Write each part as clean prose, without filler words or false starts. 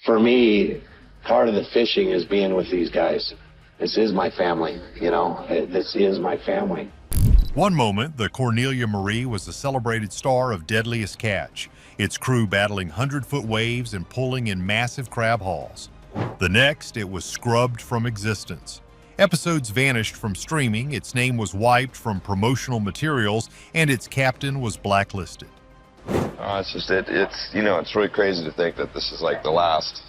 For me, part of the fishing is being with these guys. This is my family, you know, this is my family. One moment, the Cornelia Marie was the celebrated star of Deadliest Catch, its crew battling 100-foot waves and pulling in massive crab hauls. The next, it was scrubbed from existence. Episodes vanished from streaming, its name was wiped from promotional materials, and its captain was blacklisted. It's really crazy to think that this is like the last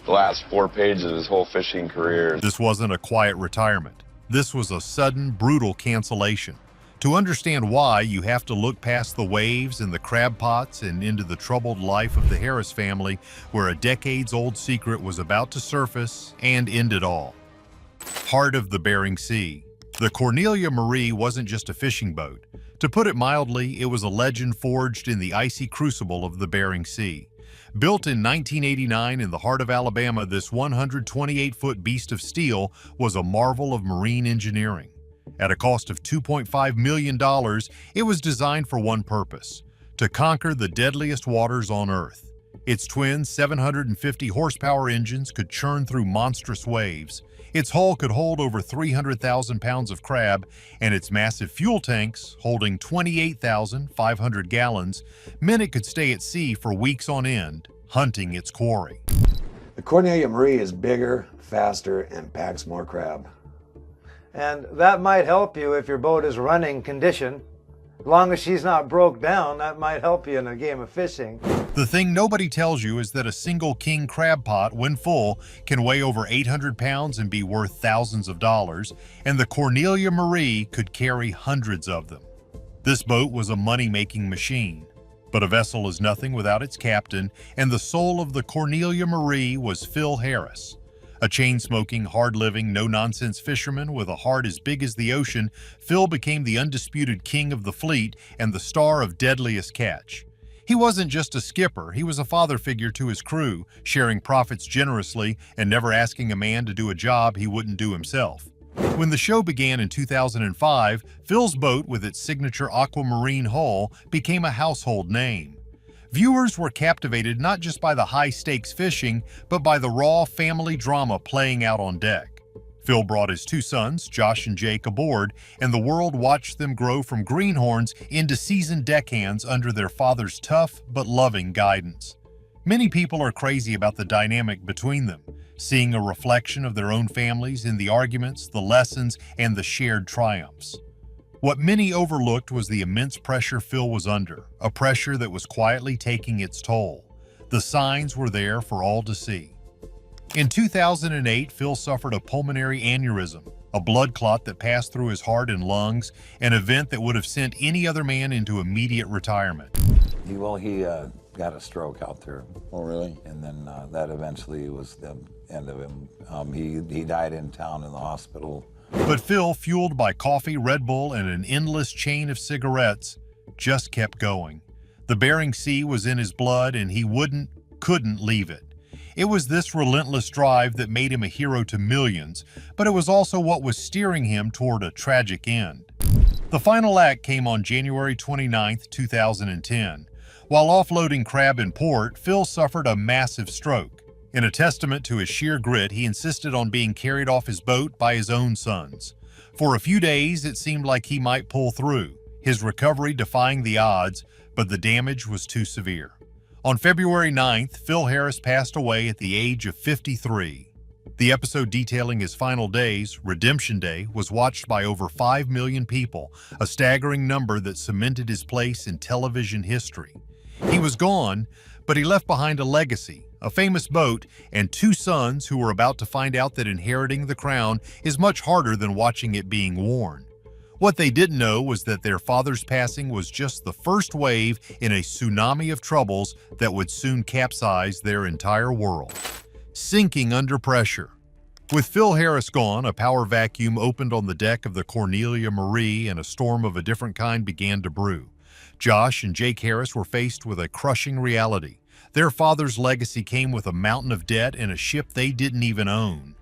4 pages of his whole fishing career. This wasn't a quiet retirement. This was a sudden, brutal cancellation. To understand why, you have to look past the waves and the crab pots and into the troubled life of the Harris family, where a decades-old secret was about to surface and end it all. Heart of the Bering Sea. The Cornelia Marie wasn't just a fishing boat. To put it mildly, it was a legend forged in the icy crucible of the Bering Sea. Built in 1989 in the heart of Alabama, this 128-foot beast of steel was a marvel of marine engineering. At a cost of $2.5 million, it was designed for one purpose: to conquer the deadliest waters on Earth. Its twin 750-horsepower engines could churn through monstrous waves. Its hull could hold over 300,000 pounds of crab, and its massive fuel tanks, holding 28,500 gallons, meant it could stay at sea for weeks on end, hunting its quarry. The Cornelia Marie is bigger, faster, and packs more crab. And that might help you if your boat is running condition. As long as she's not broke down, that might help you in a game of fishing. The thing nobody tells you is that a single king crab pot, when full, can weigh over 800 pounds and be worth thousands of dollars, and the Cornelia Marie could carry hundreds of them. This boat was a money-making machine. But a vessel is nothing without its captain, and the soul of the Cornelia Marie was Phil Harris. A chain-smoking, hard-living, no-nonsense fisherman with a heart as big as the ocean, Phil became the undisputed king of the fleet and the star of Deadliest Catch. He wasn't just a skipper, he was a father figure to his crew, sharing profits generously and never asking a man to do a job he wouldn't do himself. When the show began in 2005, Phil's boat with its signature aquamarine hull became a household name. Viewers were captivated not just by the high-stakes fishing, but by the raw family drama playing out on deck. Phil brought his 2 sons, Josh and Jake, aboard, and the world watched them grow from greenhorns into seasoned deckhands under their father's tough but loving guidance. Many people are crazy about the dynamic between them, seeing a reflection of their own families in the arguments, the lessons, and the shared triumphs. What many overlooked was the immense pressure Phil was under, a pressure that was quietly taking its toll. The signs were there for all to see. In 2008, Phil suffered a pulmonary aneurysm, a blood clot that passed through his heart and lungs, an event that would have sent any other man into immediate retirement. He got a stroke out there. Oh, really? And then that eventually was the end of him. He died in town in the hospital. But Phil, fueled by coffee, Red Bull, and an endless chain of cigarettes, just kept going. The Bering Sea was in his blood, and he couldn't leave it. It was this relentless drive that made him a hero to millions, but it was also what was steering him toward a tragic end. The final act came on January 29, 2010. While offloading crab in port, Phil suffered a massive stroke. In a testament to his sheer grit, he insisted on being carried off his boat by his own sons. For a few days, it seemed like he might pull through, his recovery defying the odds, but the damage was too severe. On February 9th, Phil Harris passed away at the age of 53. The episode detailing his final days, Redemption Day, was watched by over 5 million people, a staggering number that cemented his place in television history. He was gone, but he left behind a legacy, a famous boat, and 2 sons who were about to find out that inheriting the crown is much harder than watching it being worn. What they didn't know was that their father's passing was just the first wave in a tsunami of troubles that would soon capsize their entire world. Sinking under pressure. With Phil Harris gone, a power vacuum opened on the deck of the Cornelia Marie, and a storm of a different kind began to brew. Josh and Jake Harris were faced with a crushing reality. Their father's legacy came with a mountain of debt and a ship they didn't even own.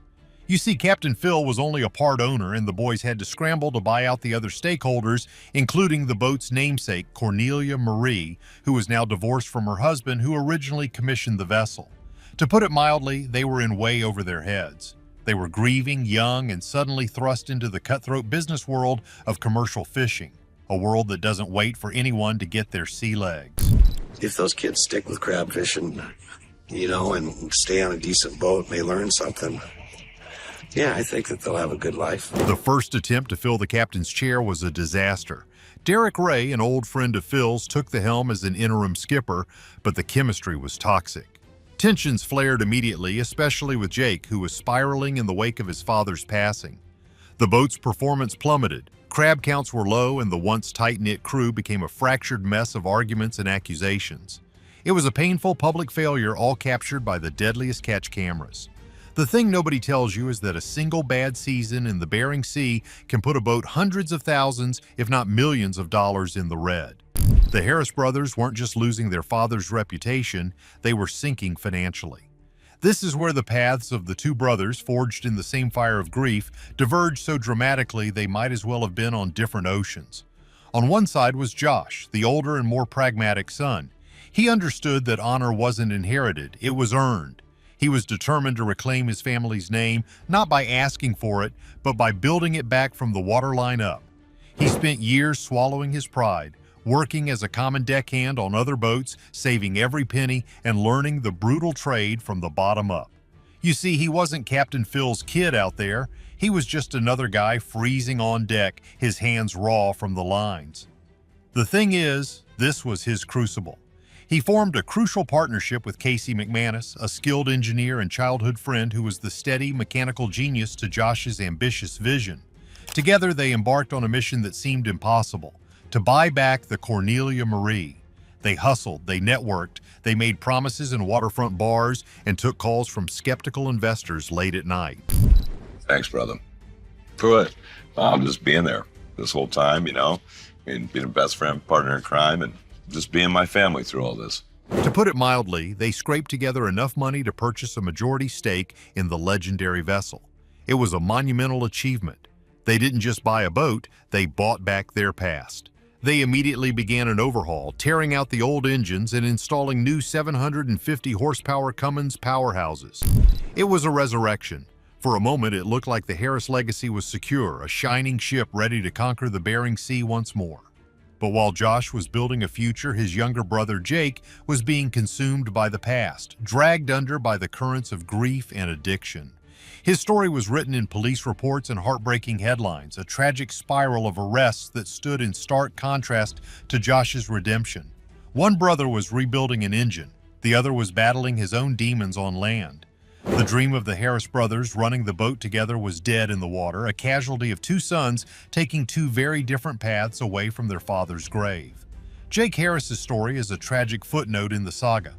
You see, Captain Phil was only a part owner, and the boys had to scramble to buy out the other stakeholders, including the boat's namesake, Cornelia Marie, who was now divorced from her husband, who originally commissioned the vessel. To put it mildly, they were in way over their heads. They were grieving, young, and suddenly thrust into the cutthroat business world of commercial fishing, a world that doesn't wait for anyone to get their sea legs. If those kids stick with crab fishing, and stay on a decent boat and they learn something, yeah, I think that they'll have a good life. The first attempt to fill the captain's chair was a disaster. Derek Ray, an old friend of Phil's, took the helm as an interim skipper, but the chemistry was toxic. Tensions flared immediately, especially with Jake, who was spiraling in the wake of his father's passing. The boat's performance plummeted, crab counts were low, and the once tight-knit crew became a fractured mess of arguments and accusations. It was a painful public failure, all captured by the Deadliest Catch cameras. The thing nobody tells you is that a single bad season in the Bering Sea can put a boat hundreds of thousands, if not millions of dollars in the red. The Harris brothers weren't just losing their father's reputation, they were sinking financially. This is where the paths of the two brothers, forged in the same fire of grief, diverged so dramatically they might as well have been on different oceans. On one side was Josh, the older and more pragmatic son. He understood that honor wasn't inherited, it was earned. He was determined to reclaim his family's name, not by asking for it, but by building it back from the waterline up. He spent years swallowing his pride, working as a common deckhand on other boats, saving every penny, and learning the brutal trade from the bottom up. You see, he wasn't Captain Phil's kid out there. He was just another guy freezing on deck, his hands raw from the lines. The thing is, this was his crucible. He formed a crucial partnership with Casey McManus, a skilled engineer and childhood friend who was the steady mechanical genius to Josh's ambitious vision. Together, they embarked on a mission that seemed impossible: to buy back the Cornelia Marie. They hustled, they networked, they made promises in waterfront bars, and took calls from skeptical investors late at night. Thanks, brother. For what? Just being there this whole time, being a best friend, partner in crime, and just being my family through all this. To put it mildly, they scraped together enough money to purchase a majority stake in the legendary vessel. It was a monumental achievement. They didn't just buy a boat, they bought back their past. They immediately began an overhaul, tearing out the old engines and installing new 750 horsepower Cummins powerhouses. It was a resurrection. For a moment, it looked like the Harris legacy was secure, a shining ship ready to conquer the Bering Sea once more. But while Josh was building a future, his younger brother Jake was being consumed by the past, dragged under by the currents of grief and addiction. His story was written in police reports and heartbreaking headlines, a tragic spiral of arrests that stood in stark contrast to Josh's redemption. One brother was rebuilding an engine, the other was battling his own demons on land. The dream of the Harris brothers running the boat together was dead in the water, a casualty of two sons taking two very different paths away from their father's grave. Jake Harris's story is a tragic footnote in the saga.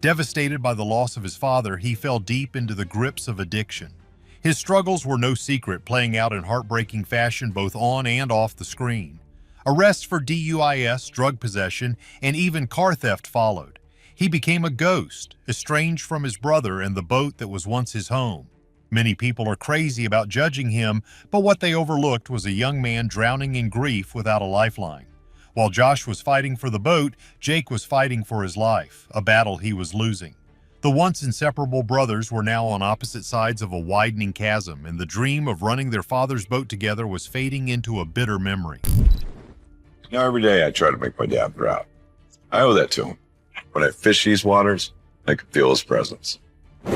Devastated by the loss of his father, he fell deep into the grips of addiction. His struggles were no secret, playing out in heartbreaking fashion both on and off the screen. Arrests for DUIs, drug possession, and even car theft followed. He became a ghost, estranged from his brother and the boat that was once his home. Many people are crazy about judging him, but what they overlooked was a young man drowning in grief without a lifeline. While Josh was fighting for the boat, Jake was fighting for his life, a battle he was losing. The once inseparable brothers were now on opposite sides of a widening chasm, and the dream of running their father's boat together was fading into a bitter memory. Every day I try to make my dad proud. I owe that to him. When I fish these waters, I can feel his presence.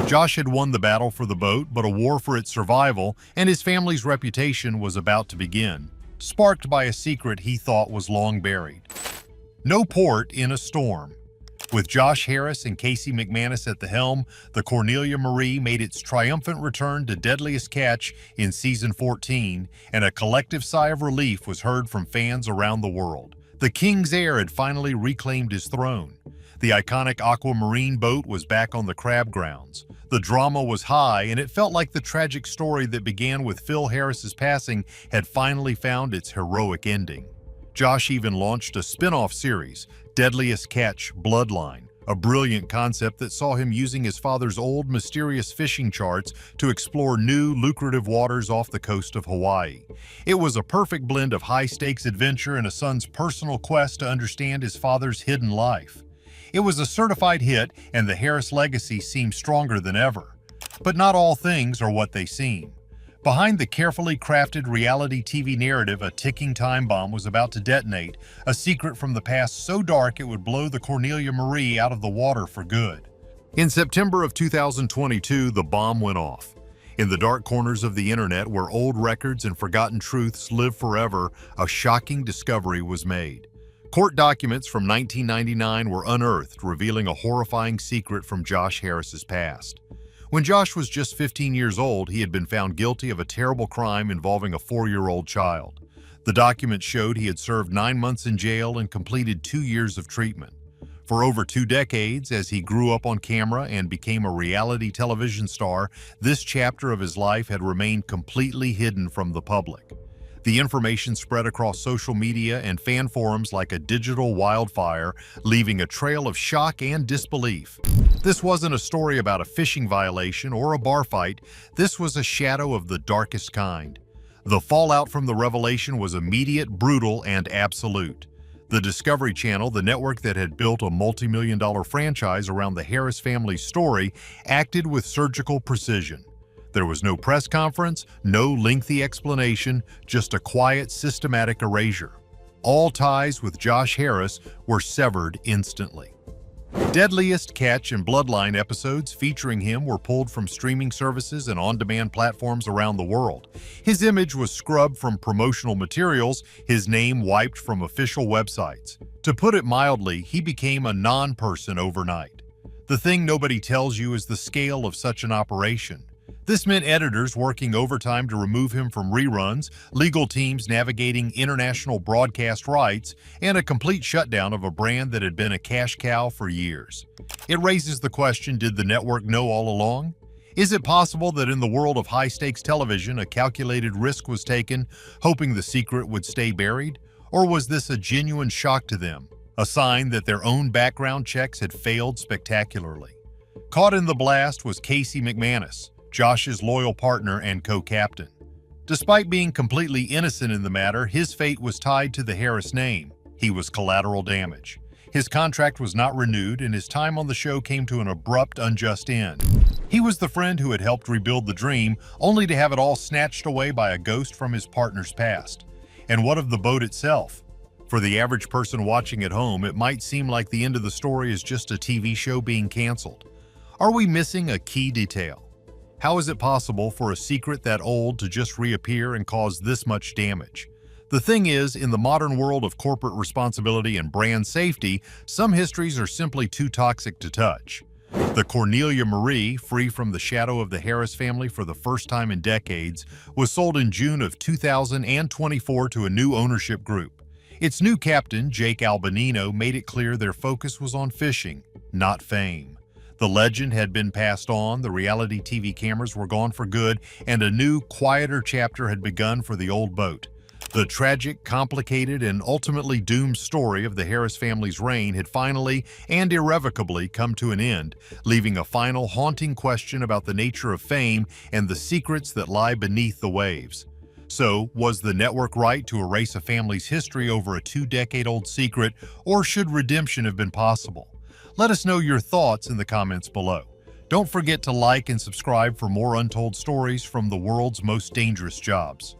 Josh had won the battle for the boat, but a war for its survival and his family's reputation was about to begin, sparked by a secret he thought was long buried. No port in a storm. With Josh Harris and Casey McManus at the helm, the Cornelia Marie made its triumphant return to Deadliest Catch in Season 14, and a collective sigh of relief was heard from fans around the world. The King's heir had finally reclaimed his throne. The iconic aquamarine boat was back on the crab grounds. The drama was high, and it felt like the tragic story that began with Phil Harris's passing had finally found its heroic ending. Josh even launched a spin-off series, Deadliest Catch Bloodline, a brilliant concept that saw him using his father's old, mysterious fishing charts to explore new, lucrative waters off the coast of Hawaii. It was a perfect blend of high-stakes adventure and a son's personal quest to understand his father's hidden life. It was a certified hit, and the Harris legacy seemed stronger than ever. But not all things are what they seem. Behind the carefully crafted reality TV narrative, a ticking time bomb was about to detonate, a secret from the past so dark it would blow the Cornelia Marie out of the water for good. In September of 2022, the bomb went off. In the dark corners of the internet where old records and forgotten truths live forever, a shocking discovery was made. Court documents from 1999 were unearthed, revealing a horrifying secret from Josh Harris's past. When Josh was just 15 years old, he had been found guilty of a terrible crime involving a 4-year-old child. The documents showed he had served 9 months in jail and completed 2 years of treatment. For over 2 decades, as he grew up on camera and became a reality television star, this chapter of his life had remained completely hidden from the public. The information spread across social media and fan forums like a digital wildfire, leaving a trail of shock and disbelief. This wasn't a story about a fishing violation or a bar fight. This was a shadow of the darkest kind. The fallout from the revelation was immediate, brutal, and absolute. The Discovery Channel, the network that had built a multi-million-dollar franchise around the Harris family's story, acted with surgical precision. There was no press conference, no lengthy explanation, just a quiet, systematic erasure. All ties with Josh Harris were severed instantly. Deadliest Catch and Bloodline episodes featuring him were pulled from streaming services and on-demand platforms around the world. His image was scrubbed from promotional materials, his name wiped from official websites. To put it mildly, he became a non-person overnight. The thing nobody tells you is the scale of such an operation. This meant editors working overtime to remove him from reruns, legal teams navigating international broadcast rights, and a complete shutdown of a brand that had been a cash cow for years. It raises the question, did the network know all along? Is it possible that in the world of high-stakes television, a calculated risk was taken, hoping the secret would stay buried? Or was this a genuine shock to them, a sign that their own background checks had failed spectacularly? Caught in the blast was Casey McManus, Josh's loyal partner and co-captain. Despite being completely innocent in the matter, his fate was tied to the Harris name. He was collateral damage. His contract was not renewed, and his time on the show came to an abrupt, unjust end. He was the friend who had helped rebuild the dream, only to have it all snatched away by a ghost from his partner's past. And what of the boat itself? For the average person watching at home, it might seem like the end of the story is just a TV show being canceled. Are we missing a key detail? How is it possible for a secret that old to just reappear and cause this much damage? The thing is, in the modern world of corporate responsibility and brand safety, some histories are simply too toxic to touch. The Cornelia Marie, free from the shadow of the Harris family for the first time in decades, was sold in June of 2024 to a new ownership group. Its new captain, Jake Albanino, made it clear their focus was on fishing, not fame. The legend had been passed on, the reality TV cameras were gone for good, and a new, quieter chapter had begun for the old boat. The tragic, complicated, and ultimately doomed story of the Harris family's reign had finally and irrevocably come to an end, leaving a final haunting question about the nature of fame and the secrets that lie beneath the waves. So, was the network right to erase a family's history over a 2-decade-old secret, or should redemption have been possible? Let us know your thoughts in the comments below. Don't forget to like and subscribe for more untold stories from the world's most dangerous jobs.